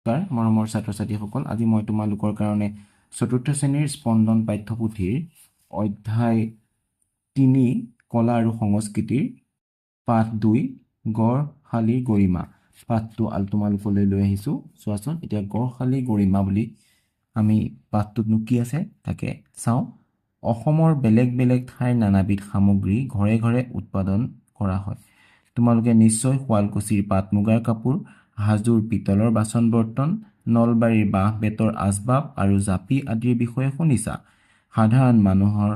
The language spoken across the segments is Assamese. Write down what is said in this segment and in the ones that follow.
তাৰ মৰমৰ ছাত্ৰ ছাত্ৰীসকল, আজি মই তোমালোকৰ কাৰণে চতুৰ্থ শ্ৰেণীৰ স্পন্দন পাঠ্যপুথিৰ অধ্যায় 3 কলা আৰু সংস্কৃতিৰ পাঠ 2 গড়শালীৰ গৰিমা পাঠটো তোমালোকলৈ লৈ আহিছোঁ। চোৱাচোন এতিয়া গড়শালী গৰিমা বুলি আমি পাঠটোতনো কি আছে তাকে চাওঁ। অসমৰ বেলেগ বেলেগ ঠাইৰ নানাবিধ সামগ্ৰী ঘৰে ঘৰে উৎপাদন কৰা হয়। তোমালোকে নিশ্চয় শুৱালকুছিৰ পাট মুগাৰ কাপোৰ, হাজোৰ পিতলৰ বাচন বৰ্তন, নলবাৰীৰ বাঁহ বেতৰ আচবাব আৰু জাপি আদিৰ বিষয়ে শুনিছা। সাধাৰণ মানুহৰ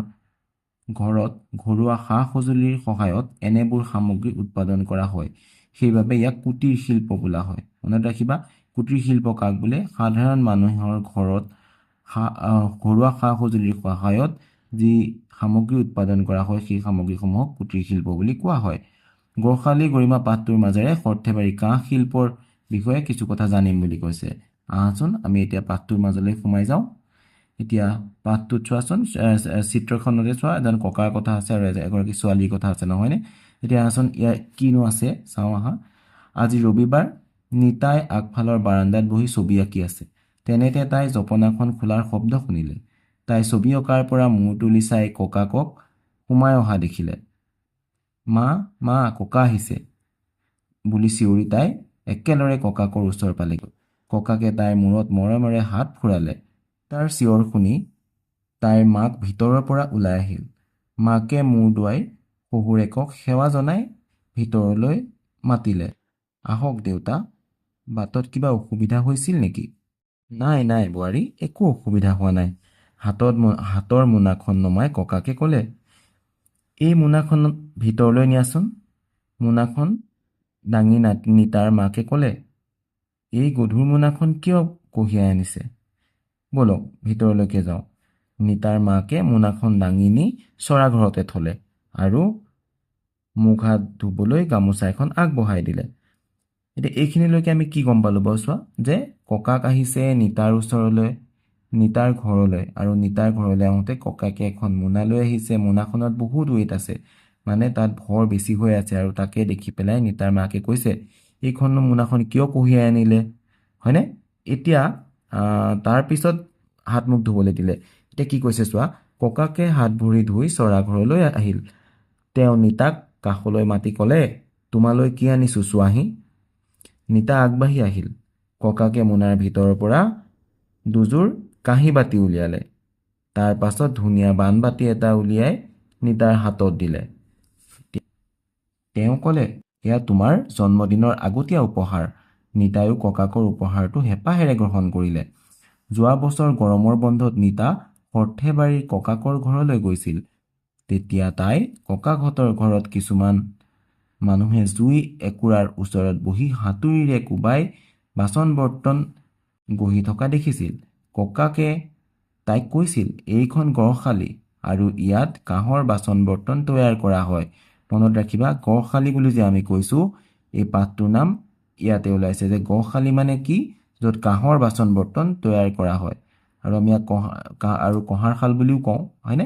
ঘৰত ঘৰুৱা সা সঁজুলিৰ সহায়ত এনেবোৰ সামগ্ৰী উৎপাদন কৰা হয়, সেইবাবে ইয়াক কুটিৰ শিল্প বোলা হয়। মনত ৰাখিবা, কুটিৰ শিল্প কাক বোলে? সাধাৰণ মানুহৰ ঘৰত ঘৰুৱা সা সঁজুলিৰ সহায়ত যি সামগ্ৰী উৎপাদন কৰা হয় সেই সামগ্ৰীসমূহক কুটিৰ শিল্প বুলি কোৱা হয়। গড়শালী গৰিমা পাঠটোৰ মাজেৰে সৰ্থেবাৰী কাঁহ শিল্পৰ বিষয়ে কিছু কথা জানিম বুলি কৈছে। আহাচোন আমি এতিয়া পাঠটোৰ মাজলৈ সোমাই যাওঁ। এতিয়া পাঠটোত চোৱাচোন, চিত্ৰখনতে চোৱা, এজন ককাৰ কথা আছে আৰু এগৰাকী ছোৱালীৰ কথা আছে, নহয়নে? এতিয়া আহাচোন ইয়াৰ কিনো আছে চাওঁ আহা। আজি ৰবিবাৰ, নিতাই আগফালৰ বাৰান্দাত বহি ছবি আঁকি আছে। তেনেতে তাই জপনাখন খোলাৰ শব্দ শুনিলে। তাই ছবি অঁকাৰ পৰা মূৰ তুলি চাই ককাকক সোমাই অহা দেখিলে। মা মা ককা আহিছে বুলি চিঞৰি তাই একেলৰে ককাকৰ ওচৰ পালেগৈ। ককাকে তাইৰ মূৰত মৰমেৰে হাত ফুৰালে। তাৰ চিঞৰ শুনি তাইৰ মাক ভিতৰৰ পৰা ওলাই আহিল। মাকে মূৰ দোৱাই শহুৰেকক সেৱা জনাই ভিতৰলৈ মাতিলে। আহক দেউতা, বাটত কিবা অসুবিধা হৈছিল নেকি? নাই নাই বোৱাৰী, একো অসুবিধা হোৱা নাই। হাতৰ মোনাখন নমাই ককাকে ক'লে, এই মোনাখন ভিতৰলৈ নিয়াচোন। মোনাখন দাঙি নিতাৰ মাকে ক'লে, এই গধুৰ মোনাখন কিয় কঢ়িয়াই আনিছে? বলক ভিতৰলৈকে যাওঁ। নিতাৰ মাকে মোনাখন দাঙি নি চৰাঘৰতে থলে আৰু মুখ হাত ধুবলৈ গামোচা এখন আগবঢ়াই দিলে। এতিয়া এইখিনিলৈকে আমি কি গম পালোঁ বাৰু চোৱা, যে ককাক আহিছে নিতাৰ ওচৰলৈ, নিতাৰ ঘৰলৈ, আৰু নিতাৰ ঘৰলৈ আহোঁতে ককাকে এখন মোনা লৈ আহিছে। মোনাখনত বহুত ৱেইট আছে, মানে তাত ভৰ বেছি হৈ আছে, আৰু তাকে দেখি পেলাই নিতাৰ মাকে কৈছে, এইখন মোনাখন কিয় কঢ়িয়াই আনিলে, হয়নে? এতিয়া তাৰপিছত হাত মুখ ধুবলৈ দিলে। এতিয়া কি কৈছে চোৱা, ককাকে হাত ভৰি ধুই চৰাঘৰলৈ আহিল। তেওঁ নিতাক কাষলৈ মাতি ক'লে, তোমালৈ কি আনিছোঁ চোৱাহি। নিতা আগবাঢ়ি আহিল। ককাকে মোনাৰ ভিতৰৰ পৰা দুযোৰ কাঁহী বাতি উলিয়ালে। তাৰ পাছত ধুনীয়া বানবাতি এটা উলিয়াই নিতাৰ হাতত দিলে। তেওঁ ক'লে, এয়া তোমাৰ জন্মদিনৰ আগতীয়া উপহাৰ। নিতায়ো ককাকৰ উপহাৰটো হেঁপাহেৰে গ্ৰহণ কৰিলে। যোৱা বছৰ গৰমৰ বন্ধত নিতা সৰ্থেবাৰীৰ ককাকৰ ঘৰলৈ গৈছিল। তেতিয়া তাই ককাকহঁতৰ ঘৰত কিছুমান মানুহে জুই একুৰাৰ ওচৰত বহি হাতুৰিৰে কোবাই বাচন বৰ্তন গঢ়ি থকা দেখিছিল। ককাকে তাইক কৈছিল, এইখন গড়শালী আৰু ইয়াত কাঁহৰ বাচন বৰ্তন তৈয়াৰ কৰা হয়। মনত ৰাখিবা, গড়শালী বুলি যে আমি কৈছোঁ, এই পাঠটোৰ নাম ইয়াতে ওলাইছে যে গড়শালী মানে কি, য'ত কাঁহৰ বাচন বৰ্তন তৈয়াৰ কৰা হয়, আৰু আমি ইয়াক আৰু কঁহাৰ শাল বুলিও কওঁ, হয়নে?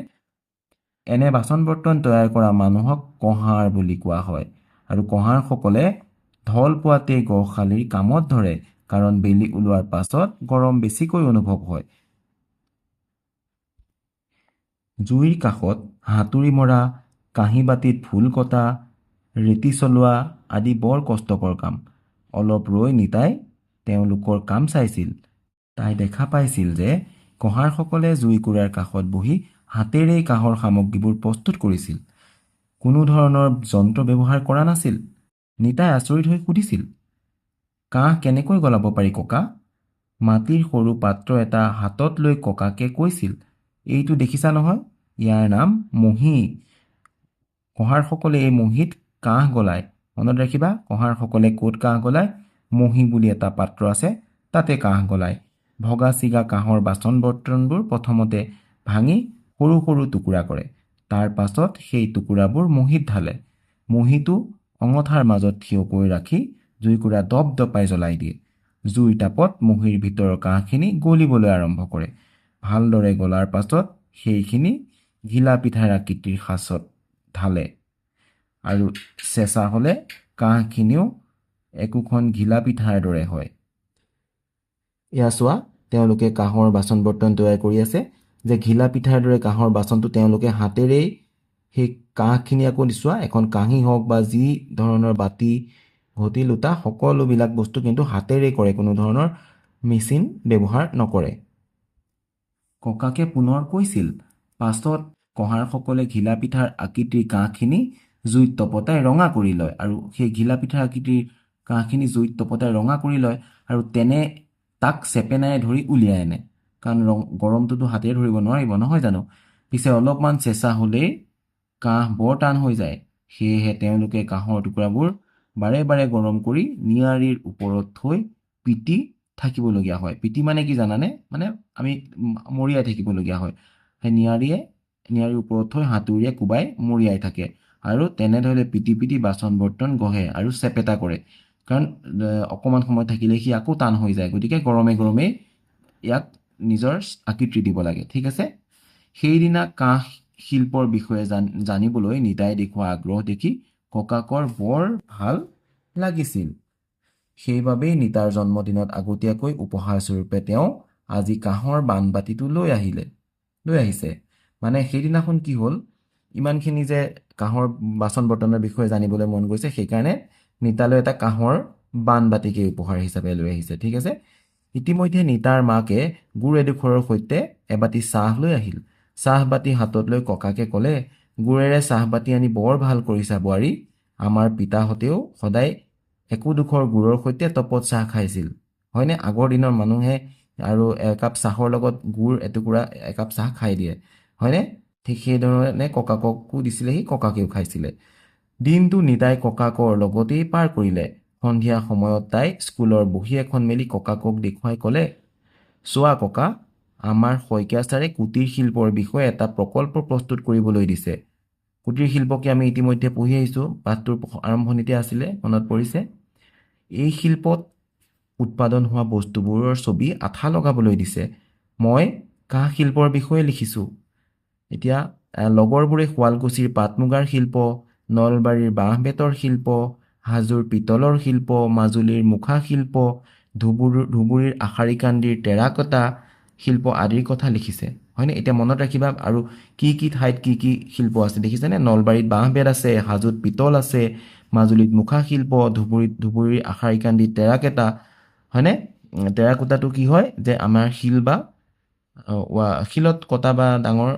এনে বাচন বৰ্তন তৈয়াৰ কৰা মানুহক কঁহাৰ বুলি কোৱা হয়। আৰু কঁহাৰসকলে ঢল পোৱাতেই গড়শালীৰ কামত ধৰে, কাৰণ বেলি ওলোৱাৰ পাছত গৰম বেছিকৈ অনুভৱ হয়। জুইৰ কাষত হাতুৰি মৰা, কাঁহী বাতিত ফুল কটা, ৰেতি চলোৱা আদি বৰ কষ্টকৰ কাম। অলপ ৰৈ নিতাই তেওঁলোকৰ কাম চাইছিল। তাই দেখা পাইছিল যে কঁহাৰসকলে জুইকুৰাৰ কাষত বহি হাতেৰেই কাঁহৰ সামগ্ৰীবোৰ প্ৰস্তুত কৰিছিল। কোনো ধৰণৰ যন্ত্ৰ ব্যৱহাৰ কৰা নাছিল। নিতাই আচৰিত হৈ সুধিছিল, কাঁহ কেনেকৈ গলাব পাৰি ককা? মাটিৰ সৰু পাত্ৰ এটা হাতত লৈ ককাকে কৈছিল, এইটো দেখিছা নহয়, ইয়াৰ নাম মহি। কঁহাৰসকলে এই মহিত কাঁহ গলায়। মনত ৰাখিবা, কঁহাৰসকলে ক'ত কাঁহ গলায়? মহি বুলি এটা পাত্ৰ আছে, তাতে কাঁহ গলায়। ভগা চিগা কাঁহৰ বাচন বৰ্তনবোৰ প্ৰথমতে ভাঙি সৰু সৰু টুকুৰা কৰে। তাৰ পাছত সেই টুকুৰাবোৰ মহিত ঢালে। মহিটো অঙঠাৰ মাজত থিয় কৰি ৰাখি জুইকুৰা দপদপাই জ্বলাই দিয়ে। জুইৰ তাপত মহিৰ ভিতৰৰ কাঁহখিনি গলিবলৈ আৰম্ভ কৰে। ভালদৰে গলাৰ পাছত সেইখিনি ঘিলা পিঠাৰ আকৃতিৰ সাঁচত ঢালে, আৰু চেঁচা হ'লে কাঁহখিনিও একোখন ঘিলা পিঠাৰ দৰে হয়। এয়া চোৱা, তেওঁলোকে কাঁহৰ বাচন বৰ্তন তৈয়াৰ কৰি আছে। যে ঘিলা পিঠাৰ দৰে কাঁহৰ বাচনটো তেওঁলোকে হাতেৰেই সেই কাঁহখিনি আকৌ চোৱা, এখন কাঁহী হওক বা যি ধৰণৰ বাতি ঘটি লোটা সকলোবিলাক বস্তু কিন্তু হাতেৰেই কৰে, কোনো ধৰণৰ মেচিন ব্যৱহাৰ নকৰে। ককাকে পুনৰ কৈছিল, পাছত কঁহাৰসকলে ঘিলা পিঠাৰ আকৃতিৰ কাঁহখিনি জুইত তপতাই ৰঙা কৰি লয়, আৰু সেই ঘিলা পিঠাৰ আকৃতিৰ কাঁহখিনি জুইত তপতাই ৰঙা কৰি লয়, আৰু তেনে তাক চেপেনাৰে ধৰি উলিয়াই আনে। কাৰণ গৰমটোতো হাতেৰে ধৰিব নোৱাৰিব, নহয় জানো? পিছে অলপমান চেঁচা হ'লেই কাঁহ বৰ টান হৈ যায়। সেয়েহে তেওঁলোকে কাঁহৰ টুকুৰাবোৰ বাৰে বাৰে গৰম কৰি নিয়াৰীৰ ওপৰত থৈ পিটি থাকিবলগীয়া হয়। পিটি মানে কি জানানে? মানে আমি মৰিয়াই থাকিবলগীয়া হয়। সেই নিয়াৰীৰ ওপৰত থৈ হাতুৰিৰে কোবাই মৰিয়াই থাকে, আৰু তেনেদৰে পিটি পিটি বাচন বৰ্তন গঢ়ে আৰু চেপেটা কৰে। কাৰণ অকণমান সময় থাকিলে সি আকৌ টান হৈ যায়, গতিকে গৰমে গৰমেই ইয়াক নিজৰ আকৃতি দিব লাগে। ঠিক আছে? সেইদিনা কাঁহ শিল্পৰ বিষয়ে জানিবলৈ নিতাই দেখুওৱা আগ্ৰহ দেখি ককাকৰ বৰ ভাল লাগিছিল। সেইবাবেই নিতাৰ জন্মদিনত আগতীয়াকৈ উপহাৰস্বৰূপে তেওঁ আজি কাঁহৰ বানবাতিটো লৈ আহিছে। মানে সেইদিনাখন কি হ'ল, ইমানখিনি যে কাঁহৰ বাচন বৰ্তনৰ বিষয়ে জানিবলৈ মন গৈছে, সেইকাৰণে নিতালৈ এটা কাঁহৰ বানবাতিকে উপহাৰ হিচাপে লৈ আহিছে। ঠিক আছে? ইতিমধ্যে নিতাৰ মাকে গুড় এডোখৰৰ সৈতে এবাতি চাহ লৈ আহিল। চাহবাতি হাতত লৈ ককাকে ক'লে, গুড়েৰে চাহবাতি আনি বৰ ভাল কৰিছা বোৱাৰী। আমাৰ পিতাহঁতেও সদায় একোডোখৰ গুড়ৰ সৈতে তপত চাহ খাইছিল। হয়নে? আগৰ দিনৰ মানুহে আৰু একাপ চাহৰ লগত গুড় এটুকুৰা একাপ চাহ খাই দিয়ে, হয়নে? ঠিক সেইধৰণে ককাককো দিছিলেহি, ককাকেও খাইছিলে। দিনটো নিতাই ককাকৰ লগতেই পাৰ কৰিলে। সন্ধিয়া সময়ত তাই স্কুলৰ বহী এখন মেলি ককাকক দেখুৱাই ক'লে, চোৱা ককা, আমাৰ শইকীয়া ছাৰে কুটীৰ শিল্পৰ বিষয়ে এটা প্ৰকল্প প্ৰস্তুত কৰিবলৈ দিছে। কুটীৰ শিল্পকে আমি ইতিমধ্যে পঢ়ি আহিছোঁ, পাঠটোৰ আৰম্ভণিতে আছিলে, মনত পৰিছে। এই শিল্পত উৎপাদন হোৱা বস্তুবোৰৰ ছবি আঠা লগাবলৈ দিছে। মই কাঁহ শিল্পৰ বিষয়ে লিখিছোঁ। এতিয়া লগৰবোৰে শুৱালকুছিৰ পাট মুগাৰ শিল্প, নলবাৰীৰ বাঁহ বেতৰ শিল্প, হাজোৰ পিতলৰ শিল্প, মাজুলীৰ মুখা শিল্প, ধুবুৰীৰ আশাৰীকান্দিৰ টেৰাকটা শিল্প আদিৰ কথা লিখিছে। হয়নে? এতিয়া মনত ৰাখিবা, আৰু কি কি ঠাইত কি কি শিল্প আছে দেখিছেনে? নলবাৰীত বাঁহ বেত আছে, হাজোত পিতল আছে, মাজুলীত মুখা শিল্প, ধুবুৰীৰ আশাৰীকান্দিত টেৰাকটা। হয়নে? টেৰাকোটাটো কি হয়, যে আমাৰ শিল বা শিলত কটা বা ডাঙৰ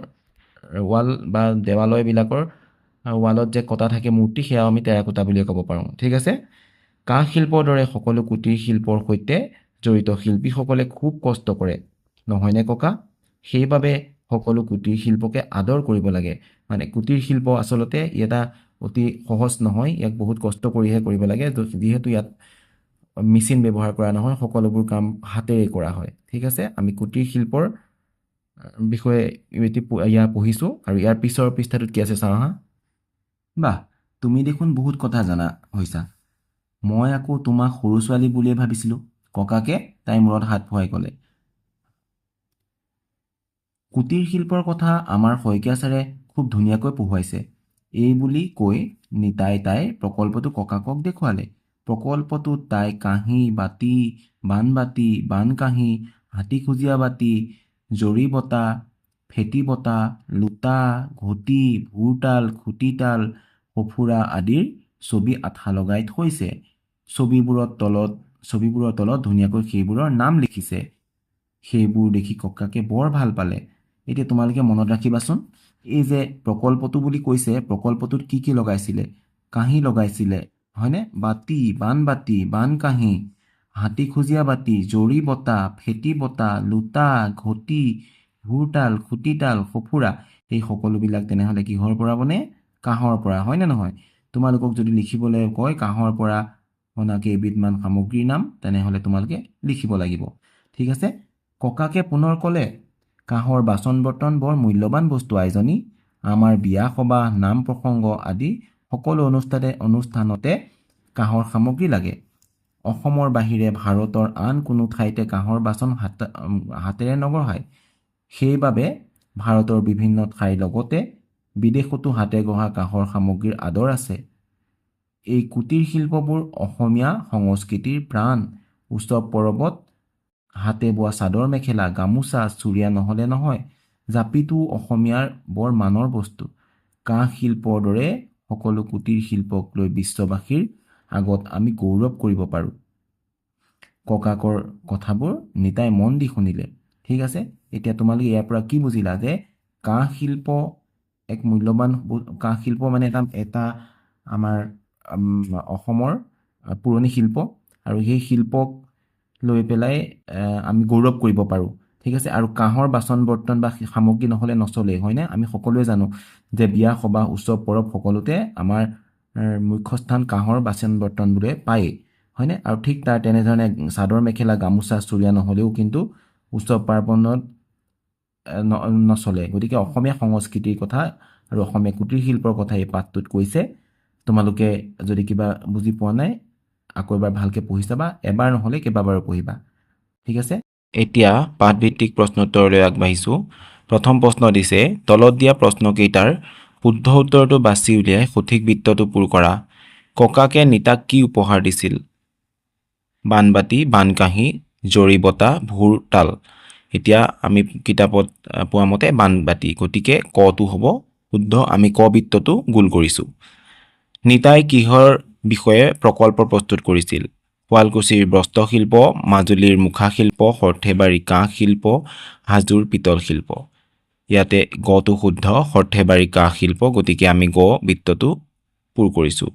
ৱাল বা দেৱালয়বিলাকৰ ৱালত যে কটা থাকে মূৰ্তি, সেয়াও আমি টেৰাকোটা বুলিয়ে ক'ব পাৰোঁ। ঠিক আছে? কাঁহ শিল্পৰ দৰে সকলো কুটীৰ শিল্পৰ সৈতে জড়িত শিল্পীসকলে খুব কষ্ট কৰে, নহয়নে ককা? সেইবাবে সকলো কুটীৰ শিল্পকে আদৰ কৰিব লাগে। মানে কুটীৰ শিল্প আচলতে এটা অতি সহজ নহয়, ইয়াক বহুত কষ্ট কৰিহে কৰিব লাগে, যিহেতু ইয়াত মেচিন ব্যৱহাৰ কৰা নহয়, সকলোবোৰ কাম হাতেৰে কৰা হয়। ঠিক আছে? আমি কুটীৰ শিল্পৰ বিষয়ে ইয়াৰ পঢ়িছোঁ, আৰু ইয়াৰ পিছৰ পৃষ্ঠাটোত কি আছে চাওঁ হা। বাহ, তুমি দেখোন বহুত কথা জানা হৈছা। মই আকৌ তোমাক সৰু ছোৱালী বুলিয়ে ভাবিছিলোঁ, ককাকে তাইৰ মূৰত হাত ফুৱাই ক'লে। কুটীৰ শিল্পৰ কথা আমাৰ শইকীয়া ছাৰে খুব ধুনীয়াকৈ পঢ়ুৱাইছে। এই বুলি কৈ নিতাই তাইৰ প্ৰকল্পটো ককাকক দেখুৱালে। প্ৰকল্পটোত তাই কাঁহী, বাতি, বানবাতি, বানকাঁহী, হাতীখুজীয়া বাতি, জৰি বটা, ফেটি বটা, লোটা, ঘটি, ভোৰতাল, খুটিতাল, সফুৰা আদিৰ ছবি আঠা লগাই থৈছে। ছবিবোৰৰ তলত ধুনীয়াকৈ সেইবোৰৰ নাম লিখিছে। সেইবোৰ দেখি ককাকে বৰ ভাল পালে। এতিয়া তোমালোকে মনত ৰাখিবাচোন, এই যে প্ৰকল্পটো বুলি কৈছে, প্ৰকল্পটোত কি কি লগাইছিলে? কাঁহী লগাইছিলে, হয়নে? বাতি, বানবাতি, বানকাঁহী, হাতীখুজীয়া বাতি, জৰি বটা, ফেটি বটা, লোটা, ঘটি, ভোৰতাল, খুটিতাল, সফুৰা, এই সকলোবিলাক তেনেহ'লে কিহৰ পৰা বনে? কাঁহৰ পৰা, হয়নে নহয়? তোমালোকক যদি লিখিবলৈ কয় কাঁহৰ পৰা বনা কেইবিধমান সামগ্ৰীৰ নাম, তেনেহ'লে তোমালোকে লিখিব লাগিব। ঠিক আছে? ককাকে পুনৰ ক'লে, কাঁহৰ বাচন বৰ্তন বৰ মূল্যৱান বস্তু আইজনী। আমাৰ বিয়া সবাহ, নাম প্ৰসংগ আদি সকলো অনুষ্ঠানতে কাঁহৰ সামগ্ৰী লাগে। অসমৰ বাহিৰে ভাৰতৰ আন কোনো ঠাইতে কাঁহৰ বাচন হাতেৰে নগঢ়ায়। সেইবাবে ভাৰতৰ বিভিন্ন ঠাইৰ লগতে বিদেশতো হাতে গঢ়া কাঁহৰ সামগ্ৰীৰ আদৰ আছে। এই কুটীৰ শিল্পবোৰ অসমীয়া সংস্কৃতিৰ প্ৰাণ। উৎসৱ পৰবত হাতে বোৱা চাদৰ মেখেলা গামোচা চুৰিয়া নহ'লে নহয় জাপিটো অসমীয়াৰ বৰ মানৰ বস্তু কাঁহ শিল্পৰ দৰে সকলো কুটিৰ শিল্পক লৈ বিশ্ববাসীৰ আগত আমি গৌৰৱ কৰিব পাৰোঁ ককাকৰ কথাবোৰ নিতাই মন দি শুনিলে ঠিক আছে এতিয়া তোমালোকে ইয়াৰ পৰা কি বুজিলা যে কাঁহ শিল্প এক মূল্যৱান কাঁহ শিল্প মানে এটা আমাৰ অসমৰ পুৰণি শিল্প আৰু সেই শিল্পক লৈ পেলাই আমি গৌৰৱ কৰিব পাৰোঁ ঠিক আছে আৰু কাঁহৰ বাচন বৰ্তন বা সামগ্ৰী নহ'লে নচলে হয়নে আমি সকলোৱে জানো যে বিয়া সবাহ উৎসৱ পৰৱ সকলোতে আমাৰ মুখ্য স্থান কাঁহৰ বাচন বৰ্তনবোৰে পায়েই হয়নে আৰু ঠিক তাৰ তেনেধৰণে চাদৰ মেখেলা গামোচা চুৰিয়া নহ'লেও কিন্তু উৎসৱ পাৰ্বণত নচলে গতিকে অসমীয়া সংস্কৃতিৰ কথা আৰু অসমীয়া কুটিৰ শিল্পৰ কথা এই পাঠটোত কৈছে তোমালোকে যদি কিবা বুজি পোৱা নাই আকৌ এবাৰ ভালকৈ পঢ়ি চাবা এবাৰ নহ'লে কেইবাবাৰো পঢ়িবা ঠিক আছে এতিয়া পাঠভিত্তিক প্ৰশ্নোত্তৰলৈ আগবাঢ়িছোঁ প্ৰথম প্ৰশ্ন দিছে তলত দিয়া প্ৰশ্নকেইটাৰ শুদ্ধ উত্তৰটো বাছি উলিয়াই সঠিক বৃত্তটো পূৰ কৰা ককাকে নিতাক কি উপহাৰ দিছিল বানবাতি বানকাঁহী জৰি বটা ভুৰ তাল এতিয়া আমি কিতাপত পোৱা মতে বানবাতি গতিকে কটো হ'ব শুদ্ধ আমি ক বৃত্তটো গোল কৰিছোঁ নিতাই কিহৰ বিষয়ে প্ৰকল্প প্ৰস্তুত কৰিছিল শুৱালকুছিৰ বস্ত্ৰশিল্প মাজুলীৰ মুখা শিল্প সৰ্থেবাৰী কাঁহ শিল্প হাজোৰ পিতল শিল্প ইয়াতে গটো শুদ্ধ সৰ্থেবাৰী কাঁহ শিল্প গতিকে আমি গ বৃত্তটো পূৰ কৰিছোঁ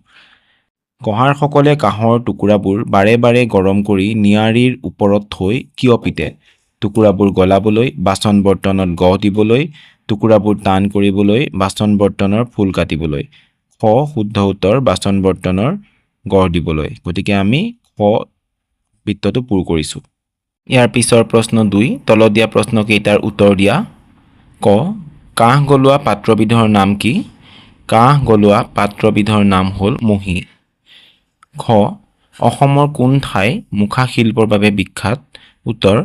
কঁহাৰসকলে কাঁহৰ টুকুৰাবোৰ বাৰে বাৰে গৰম কৰি নিয়াৰীৰ ওপৰত থৈ কিয় পিতে টুকুৰাবোৰ গলাবলৈ বাচন বৰ্তনত গঢ় দিবলৈ টুকুৰাবোৰ টান কৰিবলৈ বাচন বৰ্তনৰ ফুল কাটিবলৈ খ শুদ্ধ উত্তৰ বাচন বৰ্তনৰ গঢ় দিবলৈ গতিকে আমি খ বৃত্তটো পূৰ কৰিছোঁ ইয়াৰ পিছৰ প্ৰশ্ন 2 তলত দিয়া প্ৰশ্নকেইটাৰ উত্তৰ দিয়া ক কাঁহ গলোৱা পাত্ৰবিধৰ নাম কি কাঁহ গলোৱা পাত্ৰবিধৰ নাম হ'ল মহী খ অসমৰ কোন ঠাই মুখা শিল্পৰ বাবে বিখ্যাত উত্তৰ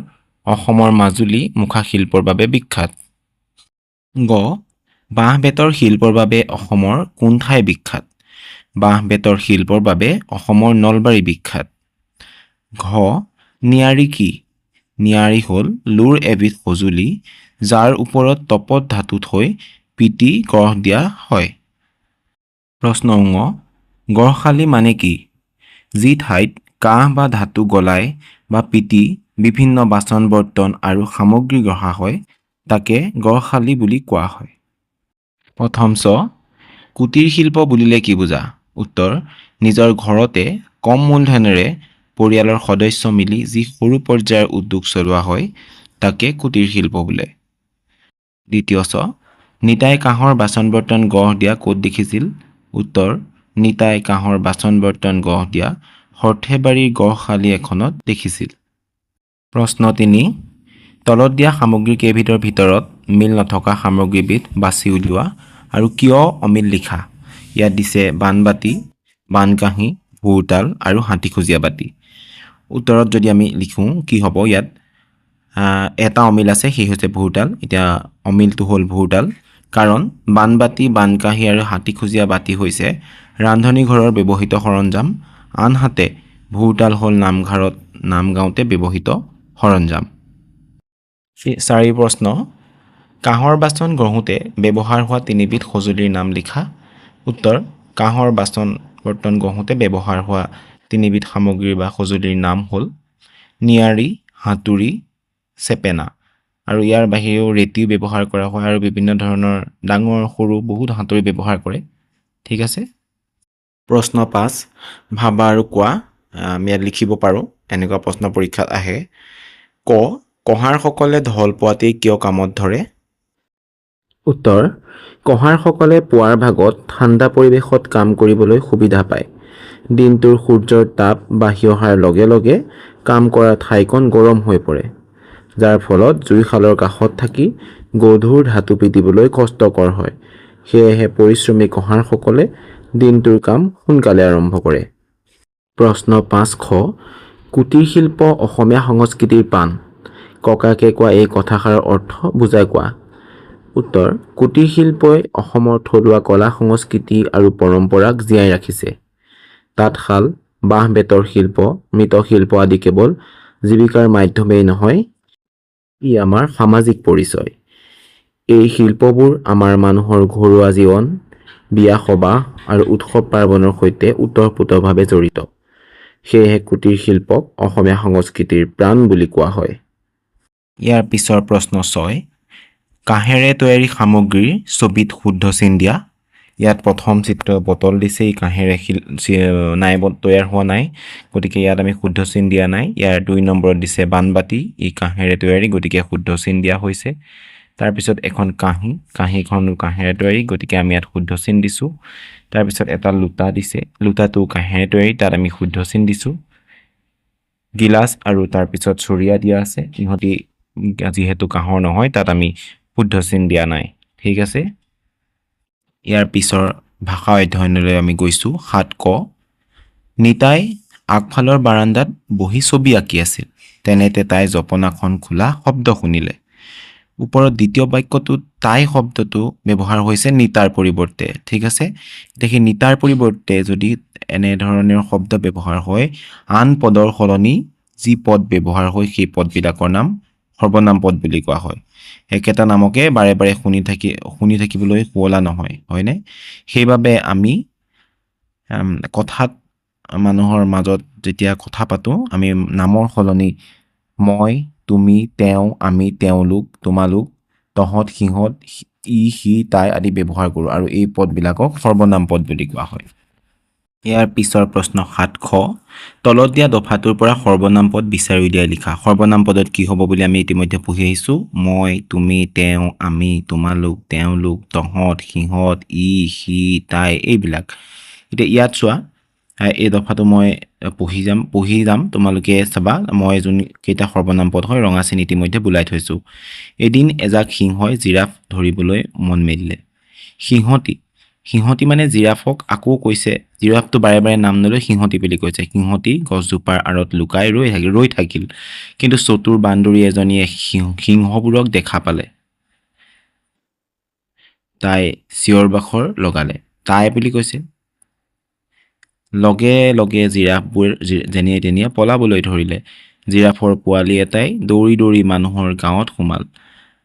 অসমৰ মাজুলী মুখা শিল্পৰ বাবে বিখ্যাত গ বাঁহ বেতৰ শিল্পৰ বাবে অসমৰ কোন ঠাই বিখ্যাত বাঁহ বেতৰ শিল্পৰ বাবে অসমৰ নলবাৰী বিখ্যাত ঘ নিয়াৰী কি নিয়াৰী হ'ল লোৰ এবিধ সঁজুলি যাৰ ওপৰত তপত ধাতু থৈ পিটি গঢ় দিয়া হয় প্ৰশ্ন ঙ গড়শালি মানে কি যি ঠাইত কাঁহ বা ধাতু গলাই বা পিটি বিভিন্ন বাচন বৰ্তন আৰু সামগ্ৰী গঢ়া হয় তাকে গড়শালি বুলি কোৱা হয় প্ৰথম চ কুটিৰ শিল্প বুলিলে কি বুজা উত্তৰ নিজৰ ঘৰতে কম মূলধনেৰে পৰিয়ালৰ সদস্য মিলি যি সৰু পৰ্যায়ৰ উদ্যোগ চলোৱা হয় তাকে কুটিৰ শিল্প বোলে দ্বিতীয় চ নিতাই কাঁহৰ বাচন বৰ্তন গঢ় দিয়া ক'ত দেখিছিল উত্তৰ নিতাই কাঁহৰ বাচন বৰ্তন গঢ় দিয়া সৰ্থেবাৰীৰ গড়শালি এখনত দেখিছিল প্ৰশ্ন 3 তলত দিয়া সামগ্ৰী কেইবিধৰ ভিতৰত মিল নথকা সামগ্ৰীবিধ বাছি উলিওৱা আৰু কিয় অমিল লিখা ইয়াত দিছে বানবাতি বানকাঁহী ভুৰতাল আৰু হাতীখুজীয়া বাতি উত্তৰত যদি আমি লিখোঁ কি হ'ব ইয়াত এটা অমিল আছে সেই হৈছে ভুৰতাল এতিয়া অমিলটো হ'ল ভুৰতাল কাৰণ বানবাতি বানকাঁহী আৰু হাতীখুজীয়া বাতি হৈছে ৰান্ধনী ঘৰৰ ব্যৱহৃত সৰঞ্জাম আনহাতে ভুৰতাল হ'ল নামঘৰত নাম গাওঁতে ব্যৱহৃত সৰঞ্জাম 4 প্ৰশ্ন কাঁহৰ বাচন গঢ়োতে ব্যৱহাৰ হোৱা তিনিবিধ সঁজুলিৰ নাম লিখা উত্তৰ কাঁহৰ বাচন বৰ্তন গঢ়োতে ব্যৱহাৰ হোৱা তিনিবিধ সামগ্ৰী বা সঁজুলিৰ নাম হ'ল নিয়াৰী হাতুৰী চেপেনা আৰু ইয়াৰ বাহিৰেও ৰেতিও ব্যৱহাৰ কৰা হয় আৰু বিভিন্ন ধৰণৰ ডাঙৰ সৰু বহুত হাতুৰী ব্যৱহাৰ কৰে ঠিক আছে প্ৰশ্ন 5 ভাবা আৰু কোৱা আমি ইয়াত লিখিব পাৰোঁ এনেকুৱা প্ৰশ্ন পৰীক্ষাত আহে ক কঁহাৰসকলে ঢল পোৱাতেই কিয় কামত ধৰে উত্তৰ কঁহাৰসকলে পুৱাৰ ভাগত ঠাণ্ডা পৰিৱেশত কাম কৰিবলৈ সুবিধা পায় দিনটোৰ সূৰ্যৰ তাপ বাঢ়ি অহাৰ লগে লগে কাম কৰা ঠাইকণ গৰম হৈ পৰে যাৰ ফলত জুইশালৰ কাষত থাকি গধুৰ ধাতু পিটিবলৈ কষ্টকৰ হয় সেয়েহে পৰিশ্ৰমী কঁহাৰসকলে দিনটোৰ কাম সোনকালে আৰম্ভ কৰে প্ৰশ্ন 5 খ কুটিৰ শিল্প অসমীয়া সংস্কৃতিৰ প্ৰাণ ককাকে কোৱা এই কথাষাৰৰ অৰ্থ বুজাই কোৱা উত্তৰ কুটিৰ শিল্পই অসমৰ থলুৱা কলা সংস্কৃতি আৰু পৰম্পৰাক জীয়াই ৰাখিছে তাঁতশাল বাঁহ বেতৰ শিল্প মৃৎশিল্প আদি কেৱল জীৱিকাৰ মাধ্যমেই নহয়, ই আমাৰ সামাজিক পৰিচয়। এই শিল্পবোৰ আমাৰ মানুহৰ ঘৰুৱা জীৱন, বিয়া সবাহ আৰু উৎসৱ পাৰ্বণৰ সৈতে ওতঃপ্ৰোতভাৱে জড়িত। সেয়েহে কুটিৰ শিল্পক অসমীয়া সংস্কৃতিৰ প্ৰাণ বুলি কোৱা হয়। ইয়াৰ পিছৰ প্ৰশ্ন 6, কাঁহেৰে তৈয়াৰী সামগ্ৰীৰ ছবিত শুদ্ধ চিন দিয়া। ইয়াত প্ৰথম চিত্ৰ বটল দিছে, ই কাঁহেৰে নাই তৈয়াৰ হোৱা নাই, গতিকে ইয়াত আমি শুদ্ধ চিন দিয়া নাই। ইয়াৰ 2 নম্বৰত দিছে বানবাতি, ই কাঁহেৰে তৈয়াৰী, গতিকে শুদ্ধ চিন দিয়া হৈছে। তাৰপিছত এখন কাঁহীখন কাঁহেৰে তৈয়াৰী, গতিকে আমি ইয়াত শুদ্ধ চিন দিছোঁ। তাৰপিছত এটা লোটা দিছে, লোটাটো কাঁহেৰে তৈয়াৰী, তাত আমি শুদ্ধ চিন দিছোঁ। গিলাচ আৰু তাৰপিছত চৰিয়া দিয়া আছে, ইহঁতি যিহেতু কাঁহৰ নহয়, তাত আমি শুদ্ধ চিন দিয়া নাই। ঠিক আছে। ইয়াৰ পিছৰ ভাষা অধ্যয়নলৈ আমি গৈছোঁ। 7 ক, নিতাই আগফালৰ বাৰান্দাত বহি ছবি আঁকি আছিল। তেনেতে তাই জপনাখন খোলা শব্দ শুনিলে। ওপৰত দ্বিতীয় বাক্যটোত তাই শব্দটো ব্যৱহাৰ হৈছে নিতাৰ পৰিৱৰ্তে। ঠিক আছে। দেখি নিতাৰ পৰিৱৰ্তে যদি এনেধৰণৰ শব্দ ব্যৱহাৰ হয়, আন পদৰ সলনি যি পদ ব্যৱহাৰ হয় সেই পদবিলাকৰ নাম সৰ্বনাম পদ বুলি কোৱা হয়। একেটা নামকে বাৰে বাৰে শুনি থাকিবলৈ শুৱলা নহয়, হয়নে? সেইবাবে আমি কথাত মানুহৰ মাজত যেতিয়া কথা পাতোঁ, আমি নামৰ সলনি মই, তুমি, তেওঁ, আমি, তেওঁলোক, তোমালোক, তহঁত, সিহঁত, ই, সি, তাই আদি ব্যৱহাৰ কৰোঁ আৰু এই পদবিলাকক সৰ্বনাম পদ বুলি কোৱা হয়। ইয়াৰ পিছৰ প্ৰশ্ন 7 খ, তলত দিয়া দফাটোৰ পৰা সৰ্বনাম পদ বিচাৰি উলিয়াই লিখা। সৰ্বনাম পদত কি হ'ব বুলি আমি ইতিমধ্যে পঢ়ি আহিছোঁ। মই, তুমি, তেওঁ, আমি, তোমালোক, তেওঁলোক, তহঁত, সিহঁত, ই, সি, তাই, এইবিলাক। এতিয়া ইয়াত চোৱা, এই দফাটো মই পঢ়ি যাম, তোমালোকে চাবা। মই যোনকেইটা সৰ্বনাম পদ হয় ৰঙা চিন ইতিমধ্যে বোলাই থৈছোঁ। এদিন এজাক সিংহই জিৰাফ ধৰিবলৈ মন মেলিলে। সিংহতী মানে জিৰাফক আকৌ কৈছে, জিৰাফটো বাৰে বাৰে নাম নলৈ সিংহতী বুলি কৈছে। সিংহতী গছজোপাৰ আঁৰত লুকাই ৰৈ থাকিল। কিন্তু চতুৰ বান্দৰী এজনীয়ে সিংহবোৰক দেখা পালে। তাই চিঞৰ বাখৰ লগালে। তাই বুলি কৈছে। লগে লগে জিৰাফবোৰ যেনিয়ে তেনিয়ে পলাবলৈ ধৰিলে। জিৰাফৰ পোৱালি এটাই দৌৰি দৌৰি মানুহৰ গাঁৱত সোমাল।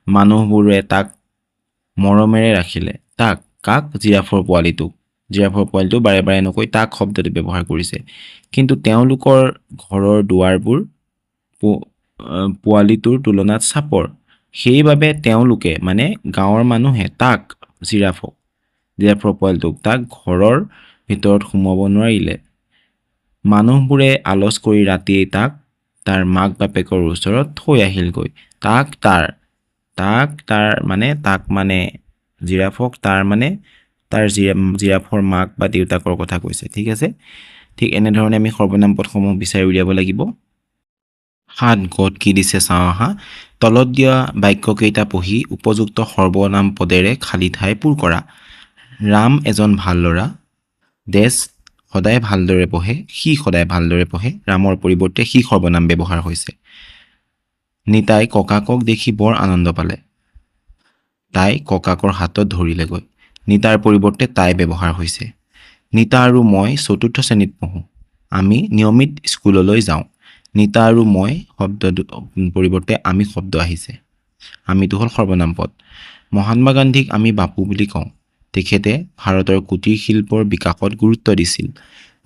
মানুহবোৰে তাক মৰমেৰে ৰাখিলে। কাক? জিৰাফৰ পোৱালিটোক। জিৰাফৰ পোৱালিটো বাৰে বাৰে নকৈ তাক শব্দটো ব্যৱহাৰ কৰিছে। কিন্তু তেওঁলোকৰ ঘৰৰ দুৱাৰবোৰ পোৱালিটোৰ তুলনাত চাপৰ। সেইবাবে তেওঁলোকে মানে গাঁৱৰ মানুহে তাক জিৰাফৰ পোৱালিটোক তাক ঘৰৰ ভিতৰত সোমাব নোৱাৰিলে। মানুহবোৰে আলচ কৰি ৰাতিয়েই তাক তাৰ মাক বাপেকৰ ওচৰত থৈ আহিলগৈ। তাক মানে জিৰাফক তাৰ মানে তাৰ জিৰাফৰ মাক বা দেউতাকৰ কথা কৈছে। ঠিক আছে। ঠিক এনেধৰণে আমি সৰ্বনাম পদসমূহ বিচাৰি উলিয়াব লাগিব। 7 গত কি দিছে চাওঁ আহা। তলত দিয়া বাক্যকেইটা পঢ়ি উপযুক্ত সৰ্বনাম পদেৰে খালী ঠাই পূৰ কৰা। ৰাম এজন ভাল ল'ৰা, সদায় ভালদৰে পঢ়ে, সি সদায় ভালদৰে পঢ়ে। ৰামৰ পৰিৱৰ্তে সি সৰ্বনাম ব্যৱহাৰ হৈছে। নিতাই ককাকক দেখি বৰ আনন্দ পালে। তাই ককাকৰ হাতত ধৰিলেগৈ। নিতাৰ পৰিৱৰ্তে তাই ব্যৱহাৰ হৈছে। নিতা আৰু মই 4ৰ্থ শ্ৰেণীত পঢ়োঁ। আমি নিয়মিত স্কুললৈ যাওঁ। নিতা আৰু মই শব্দটো পৰিৱৰ্তে আমি শব্দ আহিছে। আমিটো হ'ল সৰ্বনাম পদ। মহাত্মা গান্ধীক আমি বাপু বুলি কওঁ। তেখেতে ভাৰতৰ কুটিৰ শিল্পৰ বিকাশত গুৰুত্ব দিছিল।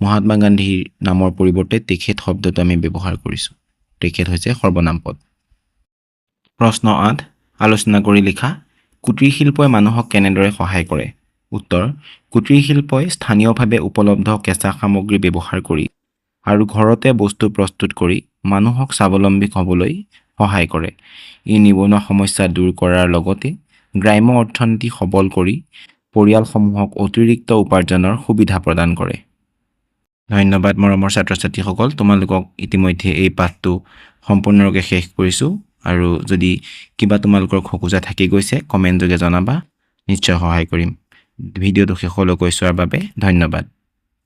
মহাত্মা গান্ধীৰ নামৰ পৰিৱৰ্তে তেখেত শব্দটো আমি ব্যৱহাৰ কৰিছোঁ। তেখেত হৈছে সৰ্বনাম পদ। প্ৰশ্ন 8, আলোচনা কৰি লিখা। কুটিৰ শিল্পই মানুহক কেনেদৰে সহায় কৰে? উত্তৰ, কুটিৰ শিল্পই স্থানীয়ভাৱে উপলব্ধ কেঁচা সামগ্ৰী ব্যৱহাৰ কৰি আৰু ঘৰতে বস্তু প্ৰস্তুত কৰি মানুহক স্বাৱলম্বী হ'বলৈ সহায় কৰে। ই নিবনুৱা সমস্যা দূৰ কৰাৰ লগতে গ্ৰাম্য অৰ্থনীতি সবল কৰি পৰিয়ালসমূহক অতিৰিক্ত উপাৰ্জনৰ সুবিধা প্ৰদান কৰে। ধন্যবাদ মৰমৰ ছাত্ৰ ছাত্ৰীসকল, তোমালোকক ইতিমধ্যে এই পাঠটো সম্পূৰ্ণৰূপে শেষ কৰিছোঁ। আৰু যদি কিবা তোমালোকৰ খোকোজা থাকি গৈছে কমেণ্ট যোগে জনাবা, নিশ্চয় সহায় কৰিম। ভিডিঅ'টো শেষলৈকৈ চোৱাৰ বাবে ধন্যবাদ।